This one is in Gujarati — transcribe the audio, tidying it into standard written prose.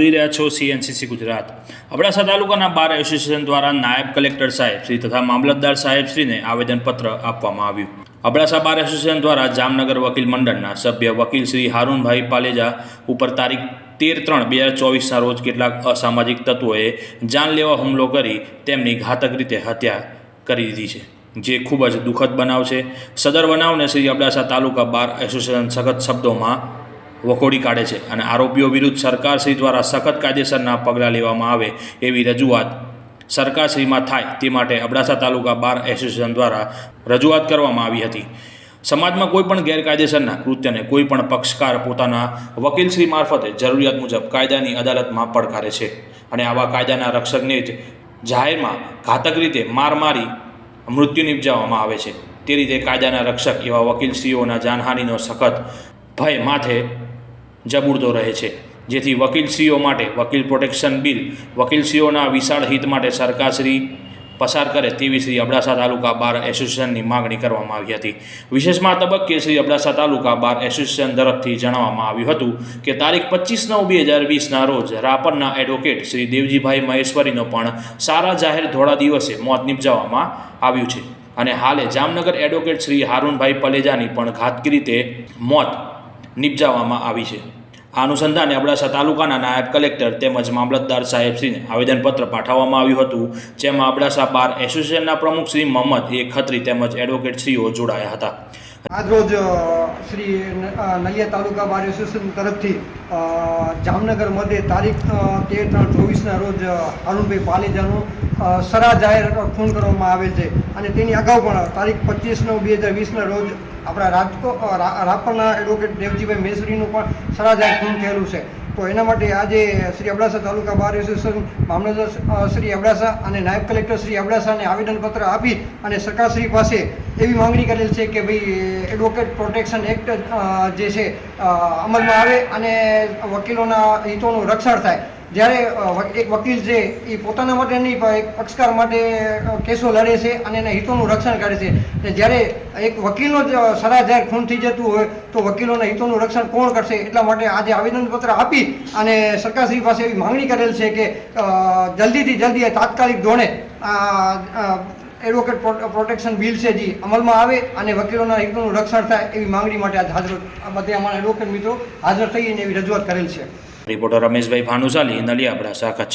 જોઈ રહ્યા છો CNCC ગુજરાત। અબડાસા તાલુકાના બાર એસોસિએશન દ્વારા નાયબ કલેક્ટર સાહેબ શ્રી તથા મામલતદાર સાહેબ શ્રીને આવેદનપત્ર આપવામાં આવ્યું। અબડાસા બાર એસોસિએશન દ્વારા જામનગર વકીલ મંડળના સભ્ય વકીલ શ્રી હારૂનભાઈ પાલેજા ઉપર તારીખ 13/3/2024ના રોજ કેટલાક અસામાજિક તત્વોએ જાનલેવા હુમલો કરી તેમની ઘાતક રીતે હત્યા કરી દીધી છે, જે ખૂબ જ દુઃખદ બનાવ છે। સદર બનાવને શ્રી અબડાસા તાલુકા બાર એસોસિએશન સખત શબ્દોમાં વખોડી કાઢે છે અને આરોપીઓ વિરુદ્ધ સરકારશ્રી દ્વારા સખત કાયદેસરના પગલાં લેવામાં આવે એવી રજૂઆત સરકારશ્રીમાં થાય તે માટે અબડાસા તાલુકા બાર એસોસિએશન દ્વારા રજૂઆત કરવામાં આવી હતી। સમાજમાં કોઈપણ ગેરકાયદેસરના કૃત્યને કોઈપણ પક્ષકાર પોતાના વકીલશ્રી મારફતે જરૂરિયાત મુજબ કાયદાની અદાલતમાં પડકારે છે અને આવા કાયદાના રક્ષકને જ જાહેરમાં ઘાતક રીતે મારી મૃત્યુ નિપજાવવામાં આવે છે। તે રીતે કાયદાના રક્ષક એવા વકીલશ્રીઓના જાનહાનિનો સખત ભય માથે જબુરતો રહે છે, જેથી વકીલશ્રીઓ માટે વકીલ પ્રોટેક્શન બિલ વકીલશ્રીઓના વિશાળ હિત માટે સરકારશ્રી પસાર કરે તેવી શ્રી અબડાસા તાલુકા બાર એસોસિએશનની માગણી કરવામાં આવી હતી। વિશેષમાં તબક્કે શ્રી અબડાસા તાલુકા બાર એસોસિએશન તરફથી જણાવવામાં આવ્યું હતું કે તારીખ 25/9/2020ના રોજ રાપરના એડવોકેટ શ્રી દેવજીભાઈ મહેશ્વરીનો પણ સારા જાહેર ધોળા દિવસે મોત નિપજાવવામાં આવ્યું છે અને હાલે જામનગર એડવોકેટ શ્રી હારૂનભાઈ પાલેજાની પણ ઘાતકી રીતે મોત નિપજાવવામાં આવી છે। આ અનુસંધાને અબડાસા તાલુકાના નાયબ કલેક્ટર તેમજ મામલતદાર સાહેબશ્રીને આવેદનપત્ર પાઠવવામાં આવ્યું હતું, જેમાં અબડાસા બાર એસોસિએશનના પ્રમુખ શ્રી મોહમ્મદ એ ખત્રી તેમજ એડવોકેટશ્રીઓ જોડાયા હતા। આજરોજ શ્રી નલિયા તાલુકા બાર એસોસિએશન તરફથી જામનગર મધ્યે તારીખ 13/3/24ના રોજ હારૂનભાઈ પાલેજાનું સરા જાહેર ખૂન કરવામાં આવેલ છે અને તેની અગાઉ પણ તારીખ 25/9/2020ના રોજ આપણા રાપરના એડવોકેટ દેવજીભાઈ મહેશ્વરીનું પણ સરા જાહેર ખૂન થયેલું છે। તો એના માટે આજે શ્રી અબડાસા તાલુકા બાર એસોસિએશન મામલતદાર શ્રી અબડાસા અને નાયબ કલેક્ટર શ્રી અબડાસાને આવેદનપત્ર આપી અને સરકારશ્રી પાસે એવી માંગણી કરેલ છે કે ભાઈ એડવોકેટ પ્રોટેક્શન એક્ટ જે છે અમલમાં આવે અને વકીલોના હિતોનું રક્ષણ થાય। જ્યારે એક વકીલ છે એ પોતાના માટે નહીં પણ એક પક્ષકાર માટે કેસો લડે છે અને એના હિતોનું રક્ષણ કરે છે, અને જ્યારે એક વકીલનો જ સરા જાહેર ખૂન થઈ જતું હોય તો વકીલોના હિતોનું રક્ષણ કોણ કરશે? એટલા માટે આજે આવેદનપત્ર આપી અને સરકારશ્રી પાસે એવી માંગણી કરેલ છે કે જલ્દીથી જલ્દી તાત્કાલિક ધોરણે એડવોકેટ પ્રોટેક્શન બિલ છે જે અમલમાં આવે અને વકીલોના હિતોનું રક્ષણ થાય એવી માંગણી માટે આજ હાજર બધે અમારા એડવોકેટ મિત્રો હાજર થઈને એવી રજૂઆત કરેલ છે। રિપોર્ટર રમેશભાઈ ભાનુશાલી, નલિયા, અબડાસા, કચ્છ।